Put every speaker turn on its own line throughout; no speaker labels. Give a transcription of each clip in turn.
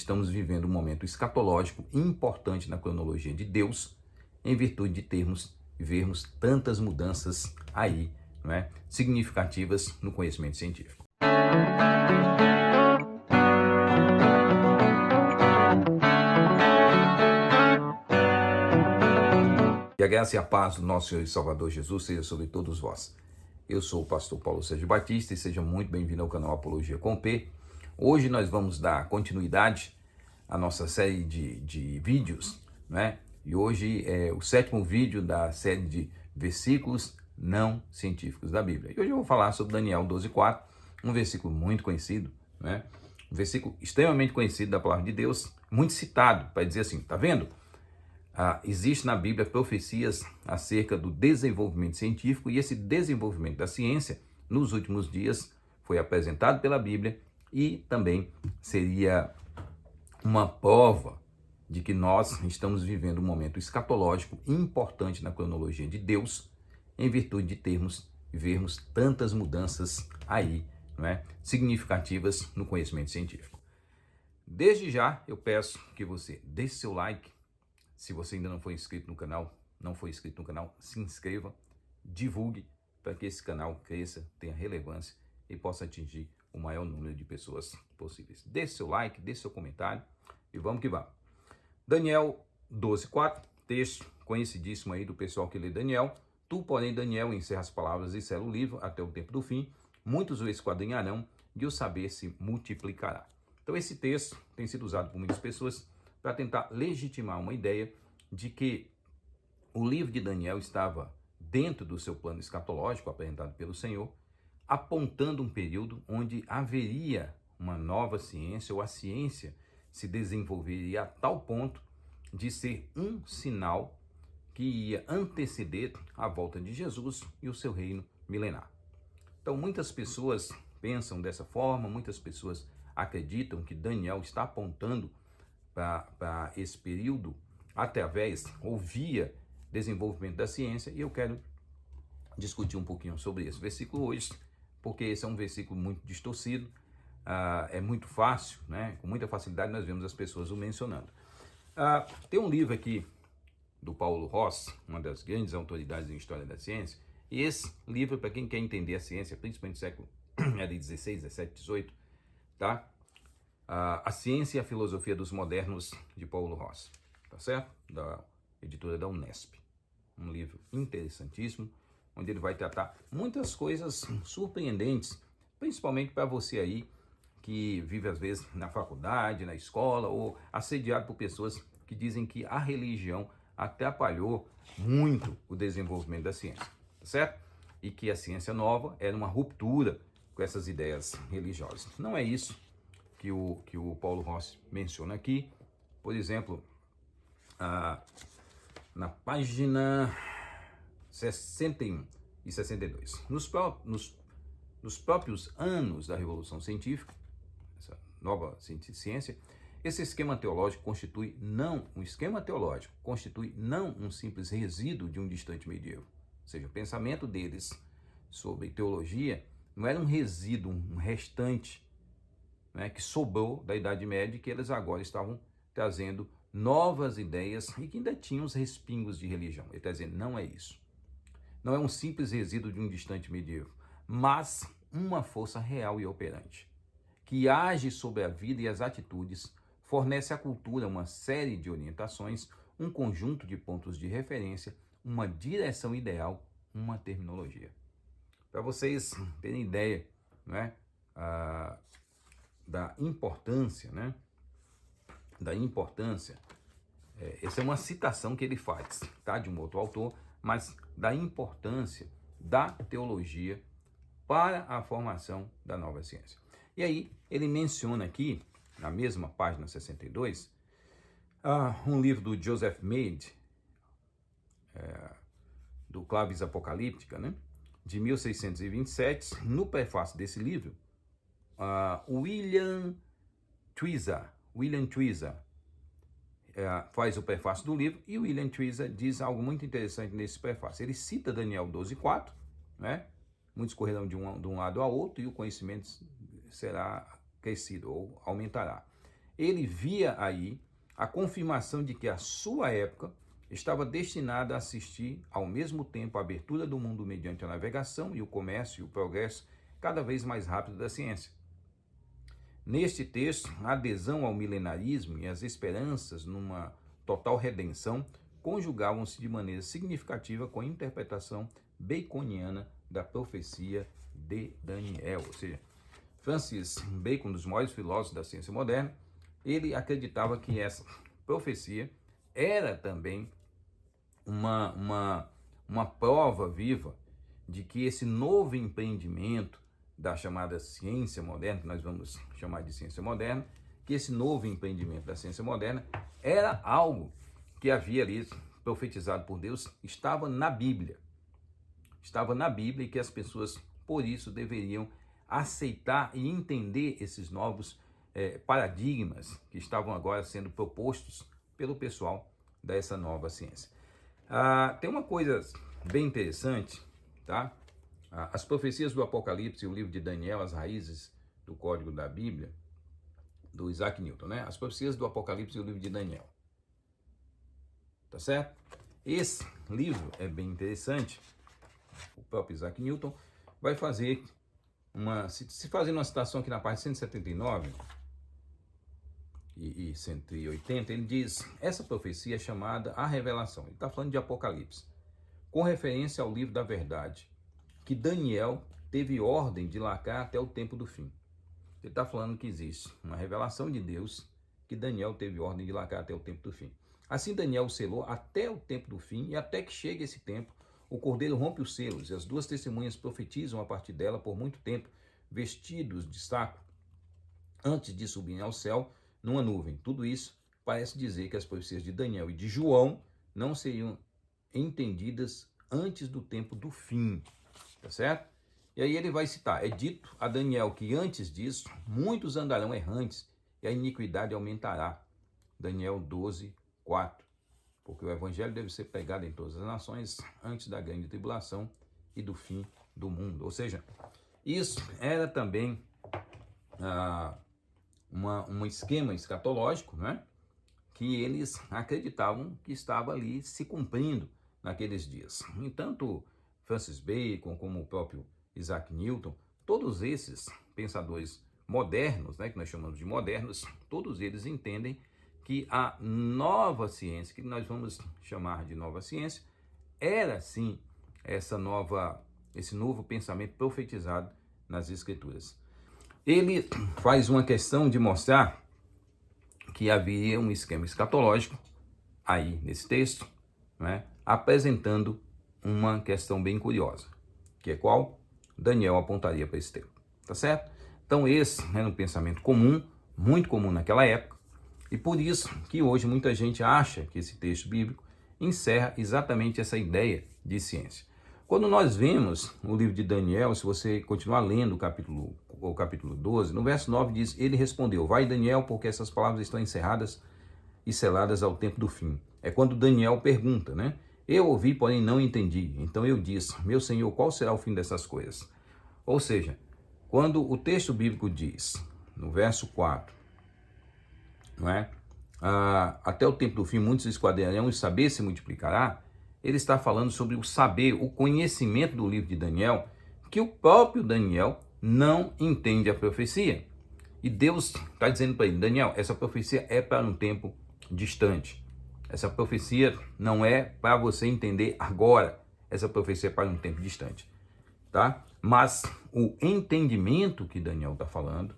estamos vivendo um momento escatológico importante na cronologia de Deus, em virtude de vermos tantas mudanças aí, não é? Significativas no conhecimento científico. Que a graça e a paz do nosso Senhor e Salvador Jesus seja sobre todos vós. Eu sou o pastor Paulo Sérgio Batista e seja muito bem-vindo ao canal Apologia com P. Hoje nós vamos dar continuidade à nossa série de vídeos, né? E hoje é o 7º vídeo da série de versículos não científicos da Bíblia. E hoje eu vou falar sobre Daniel 12:4, um versículo muito conhecido, né? Um versículo extremamente conhecido da palavra de Deus, muito citado, para dizer assim, tá vendo? Existe na Bíblia profecias acerca do desenvolvimento científico e esse desenvolvimento da ciência nos últimos dias foi apresentado pela Bíblia e também seria uma prova de que nós estamos vivendo um momento escatológico importante na cronologia de Deus, em virtude de vermos tantas mudanças aí, não é? Significativas no conhecimento científico. Desde já eu peço que você deixe seu like. Se você ainda não foi inscrito no canal, se inscreva, divulgue para que esse canal cresça, tenha relevância e possa atingir o maior número de pessoas possíveis. Deixe seu like, deixe seu comentário e vamos que vamos. Daniel 12:4, texto conhecidíssimo aí do pessoal que lê Daniel. Tu, porém, Daniel, encerra as palavras e sela o livro até o tempo do fim. Muitos o esquadrinharão e o saber se multiplicará. Então esse texto tem sido usado por muitas pessoas para tentar legitimar uma ideia de que o livro de Daniel estava dentro do seu plano escatológico apresentado pelo Senhor, apontando um período onde haveria uma nova ciência, ou a ciência se desenvolveria a tal ponto de ser um sinal que ia anteceder a volta de Jesus e o seu reino milenar. Então muitas pessoas pensam dessa forma, muitas pessoas acreditam que Daniel está apontando para esse período através ou via desenvolvimento da ciência, e eu quero discutir um pouquinho sobre esse versículo hoje, porque esse é um versículo muito distorcido, é muito fácil, né? Com muita facilidade nós vemos as pessoas o mencionando. Tem um livro aqui do Paulo Ross, uma das grandes autoridades em história da ciência, e esse livro, para quem quer entender a ciência, principalmente do século XVI, XVII, XVIII, tá? A Ciência e a Filosofia dos Modernos, de Paulo Ross, tá certo? Da editora da Unesp. Um livro interessantíssimo, onde ele vai tratar muitas coisas surpreendentes, principalmente para você aí que vive às vezes na faculdade, na escola, ou assediado por pessoas que dizem que a religião atrapalhou muito o desenvolvimento da ciência, tá certo? E que a ciência nova era uma ruptura com essas ideias religiosas. Não é isso que o Paulo Ross menciona aqui. Por exemplo, na página 61 e 62. Nos próprios anos da Revolução Científica, essa nova ciência, esse esquema teológico constitui não um simples resíduo de um distante medievo. Ou seja, o pensamento deles sobre teologia não era um resíduo, um restante, né, que sobrou da Idade Média, que eles agora estavam trazendo novas ideias e que ainda tinham os respingos de religião. Ele está dizendo, não é isso. Não é um simples resíduo de um distante medievo, mas uma força real e operante, que age sobre a vida e as atitudes, fornece à cultura uma série de orientações, um conjunto de pontos de referência, uma direção ideal, uma terminologia. Para vocês terem ideia, né, da importância, né? Essa é uma citação que ele faz, tá? De um outro autor, mas da importância da teologia para a formação da nova ciência. E aí, ele menciona aqui, na mesma página 62, um livro do Joseph Mead, do Clavis Apocalíptica, né? De 1627. No prefácio desse livro, William Twiza faz o prefácio do livro, e o William Twiza diz algo muito interessante nesse prefácio. Ele cita Daniel 12:4, né? Muitos correrão de um lado ao outro e o conhecimento será crescido ou aumentará. ele via aí a confirmação de que a sua época estava destinada a assistir ao mesmo tempo à abertura do mundo mediante a navegação e o comércio e o progresso cada vez mais rápido da ciência. Neste texto, a adesão ao milenarismo e as esperanças numa total redenção conjugavam-se de maneira significativa com a interpretação baconiana da profecia de Daniel. Ou seja, Francis Bacon, um dos maiores filósofos da ciência moderna, ele acreditava que essa profecia era também uma prova viva de que esse novo empreendimento da chamada ciência moderna, que nós vamos chamar de ciência moderna, que esse novo empreendimento da ciência moderna era algo que havia ali profetizado por Deus, estava na Bíblia. Estava na Bíblia e que as pessoas, por isso, deveriam aceitar e entender esses novos paradigmas que estavam agora sendo propostos pelo pessoal dessa nova ciência. Tem uma coisa bem interessante, tá? As profecias do Apocalipse e o livro de Daniel, as raízes do código da Bíblia, do Isaac Newton, né? As profecias do Apocalipse e o livro de Daniel. Tá certo? Esse livro é bem interessante. O próprio Isaac Newton vai fazer se fazendo uma citação aqui na página 179 e 180, ele diz, essa profecia é chamada a revelação. Ele está falando de Apocalipse, com referência ao livro da verdade, que Daniel teve ordem de lacrar até o tempo do fim. Ele está falando que existe uma revelação de Deus que Daniel teve ordem de lacrar até o tempo do fim. Assim Daniel selou até o tempo do fim, e até que chegue esse tempo, o cordeiro rompe os selos, e as duas testemunhas profetizam a partir dela por muito tempo, vestidos de saco, antes de subirem ao céu numa nuvem. Tudo isso parece dizer que as profecias de Daniel e de João não seriam entendidas antes do tempo do fim. Tá certo? E aí ele vai citar, é dito a Daniel que antes disso, muitos andarão errantes e a iniquidade aumentará. Daniel 12, 4. Porque o evangelho deve ser pregado em todas as nações antes da grande tribulação e do fim do mundo. Ou seja, isso era também um esquema escatológico, né? Que eles acreditavam que estava ali se cumprindo naqueles dias. Entanto, Francis Bacon, como o próprio Isaac Newton, todos esses pensadores modernos, né, que nós chamamos de modernos, todos eles entendem que a nova ciência, que nós vamos chamar de nova ciência, era sim esse novo pensamento profetizado nas Escrituras. Ele faz uma questão de mostrar que havia um esquema escatológico aí nesse texto, né, apresentando uma questão bem curiosa, que é qual? Daniel apontaria para esse tempo, tá certo? Então esse era um pensamento comum, muito comum naquela época, e por isso que hoje muita gente acha que esse texto bíblico encerra exatamente essa ideia de ciência. Quando nós vemos o livro de Daniel, se você continuar lendo o capítulo 12, no verso 9 diz, ele respondeu, vai Daniel, porque essas palavras estão encerradas e seladas ao tempo do fim. É quando Daniel pergunta, né? Eu ouvi, porém não entendi. Então eu disse, meu Senhor, qual será o fim dessas coisas? Ou seja, quando o texto bíblico diz, no verso 4, não é? Até o tempo do fim muitos esquadrinharão e saber se multiplicará, ele está falando sobre o saber, o conhecimento do livro de Daniel, que o próprio Daniel não entende a profecia. E Deus está dizendo para ele, Daniel, essa profecia é para um tempo distante. Essa profecia não é para você entender agora. Essa profecia é para um tempo distante. Tá? Mas o entendimento que Daniel está falando,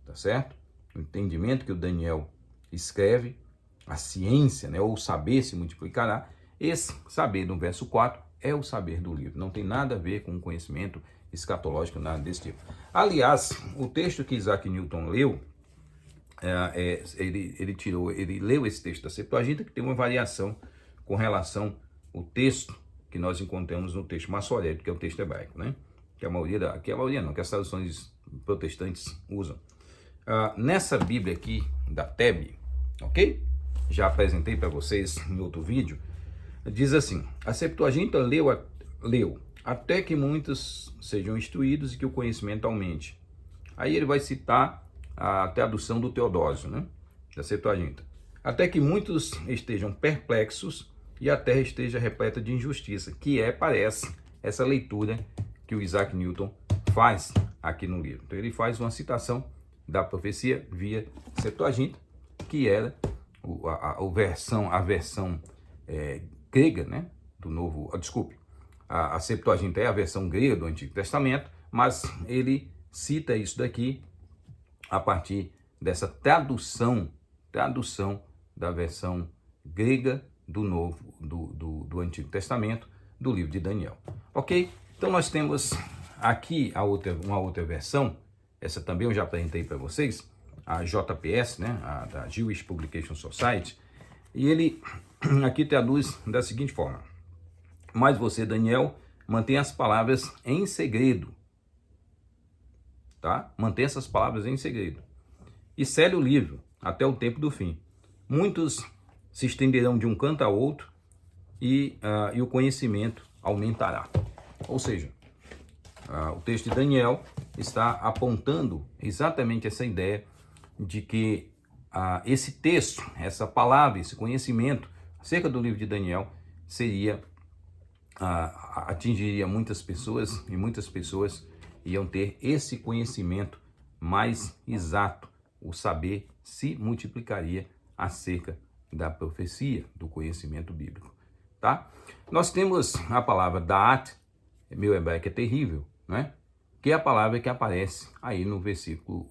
tá certo? O entendimento que o Daniel escreve, a ciência, né, ou o saber se multiplicará, esse saber do verso 4 é o saber do livro. Não tem nada a ver com o conhecimento escatológico, nada desse tipo. Aliás, o texto que Isaac Newton leu, ele leu esse texto da Septuaginta, que tem uma variação com relação ao texto que nós encontramos no texto maçorético, que é o texto hebraico, né? Que as traduções protestantes usam. Nessa Bíblia aqui da TEB, ok? Já apresentei para vocês em outro vídeo. Diz assim, a Septuaginta leu até que muitos sejam instruídos e que o conhecimento aumente. Aí ele vai citar a tradução do Teodósio, né? da Septuaginta. Até que muitos estejam perplexos e a terra esteja repleta de injustiça, que parece, essa leitura que o Isaac Newton faz aqui no livro. Então ele faz uma citação da profecia via Septuaginta, que era a versão grega, né, do novo, a Septuaginta é a versão grega do Antigo Testamento, mas ele cita isso daqui a partir dessa tradução da versão grega do Antigo Testamento, do livro de Daniel. Ok? Então nós temos aqui uma outra versão, essa também eu já apresentei para vocês, a JPS, né, da Jewish Publication Society, e ele aqui traduz da seguinte forma: mas você, Daniel, mantém as palavras em segredo, tá? Mantém essas palavras em segredo e cele o livro até o tempo do fim. Muitos se estenderão de um canto a outro e o conhecimento aumentará. Ou seja, o texto de Daniel está apontando exatamente essa ideia de que esse texto, essa palavra, esse conhecimento acerca do livro de Daniel atingiria muitas pessoas e muitas pessoas iam ter esse conhecimento mais exato. O saber se multiplicaria acerca da profecia, do conhecimento bíblico, tá? Nós temos a palavra da'at, meu hebraico é terrível, né? Que é a palavra que aparece aí no versículo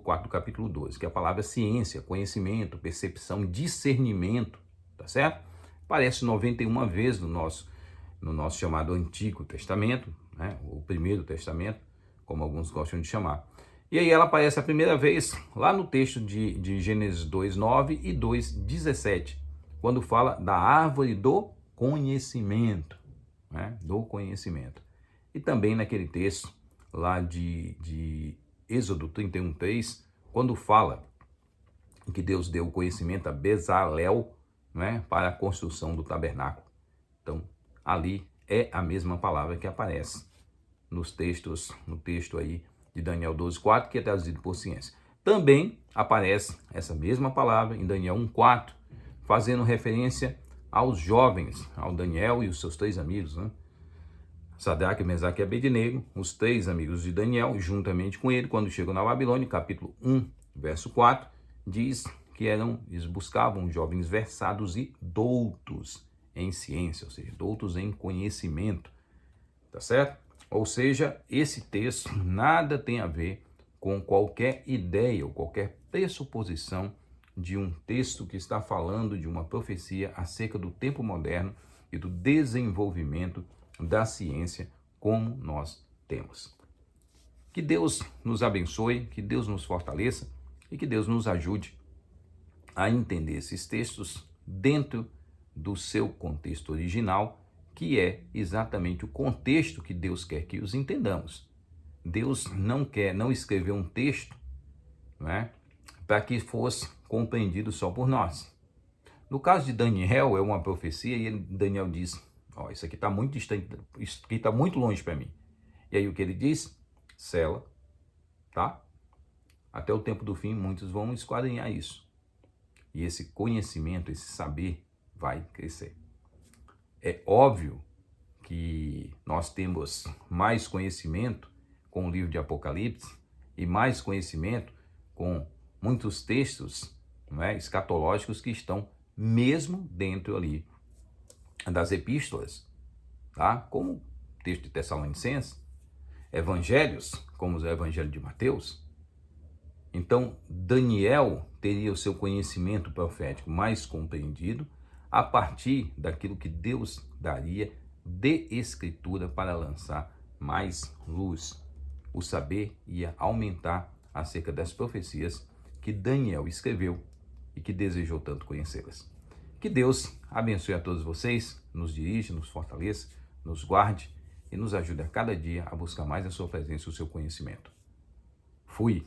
4 do capítulo 12, que é a palavra ciência, conhecimento, percepção, discernimento, tá certo? Aparece 91 vezes no nosso chamado Antigo Testamento, né? O Primeiro Testamento, como alguns gostam de chamar. E aí ela aparece a primeira vez lá no texto de Gênesis 2:9 e 2:17, quando fala da árvore do conhecimento, né? Do conhecimento. E também naquele texto lá de Êxodo 31:3, quando fala que Deus deu o conhecimento a Bezalel, né, para a construção do tabernáculo. Então, ali é a mesma palavra que aparece no texto aí de Daniel 12:4, que é traduzido por ciência. Também aparece essa mesma palavra em Daniel 1:4, fazendo referência aos jovens, ao Daniel e os seus 3 amigos, né? Sadraque, Mesaque e Abednego, os 3 amigos de Daniel, juntamente com ele, quando chegam na Babilônia, capítulo 1, verso 4, diz que eles buscavam jovens versados e doutos em ciência, ou seja, doutos em conhecimento, tá certo? Ou seja, esse texto nada tem a ver com qualquer ideia ou qualquer pressuposição de um texto que está falando de uma profecia acerca do tempo moderno e do desenvolvimento da ciência como nós temos. Que Deus nos abençoe, que Deus nos fortaleça e que Deus nos ajude a entender esses textos dentro do seu contexto original, que é exatamente o contexto que Deus quer que os entendamos. Deus não escreveu um texto, né, para que fosse compreendido só por nós. No caso de Daniel, é uma profecia e Daniel diz: isso aqui está muito distante, isso aqui está muito longe para mim. E aí o que ele diz? Sela, tá? Até o tempo do fim, muitos vão esquadrinhar isso. E esse conhecimento, esse saber vai crescer. É óbvio que nós temos mais conhecimento com o livro de Apocalipse e mais conhecimento com muitos textos, né, escatológicos que estão mesmo dentro ali das epístolas, tá? Como o texto de Tessalonicenses, evangelhos, como o evangelho de Mateus. Então, Daniel teria o seu conhecimento profético mais compreendido a partir daquilo que Deus daria de escritura para lançar mais luz. O saber ia aumentar acerca das profecias que Daniel escreveu e que desejou tanto conhecê-las. Que Deus abençoe a todos vocês, nos dirija, nos fortaleça, nos guarde e nos ajude a cada dia a buscar mais a sua presença e o seu conhecimento. Fui!